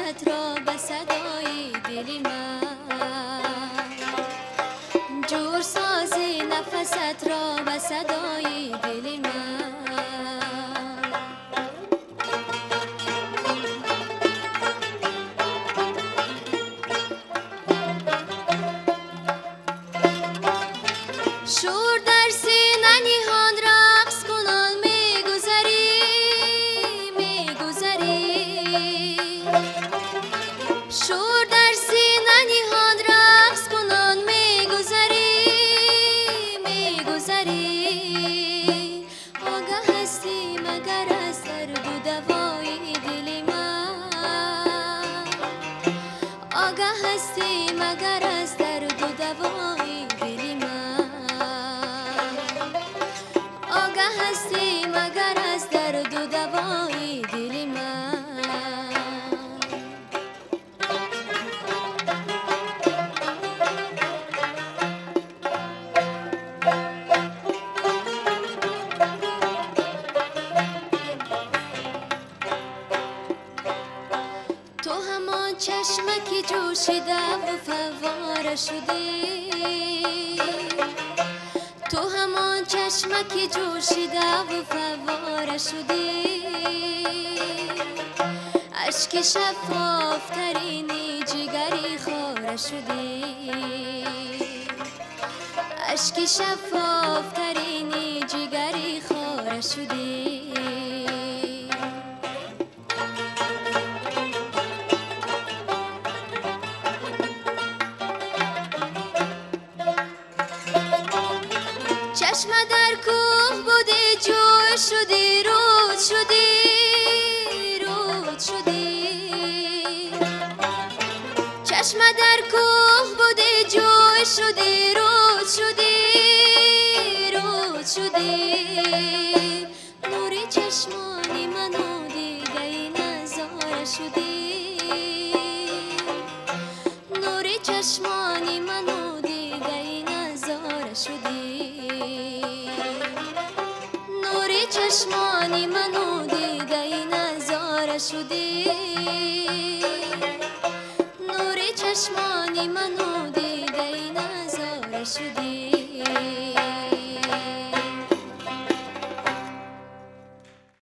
نفست را به صدای دل من، جور سازی نفست را به صدای دل من. شور در سینه نهان رقص کنان میگذری، شور در سینه نهان رقص کنان میگذری، آگاه هستی مگر از درد و دوای دل من، آگاه هستی مگر از درد و دوای دل من، آگاه هستی مگر از درد و دوای دل من. تو همان چشمکی جوشیده و فواره شدی، تو همان چشمکی جوشیده و فواره شدی، اشک شفاف ترینی جگری خاره شدی، اشک شفاف ترینی جگری خاره شدی. چشم در کوه بودی جوی شدی، رود شدی، چشم در کوه بودی جوی شدی، رود شدی، نوری چشمانی منو دیده نظاره شدی، نوری چشمانی منو دیده نظاره شدی، نوری چشمانی منو دیده نظاره شدی، نوری چشمانی منو دیده نظاره شدی.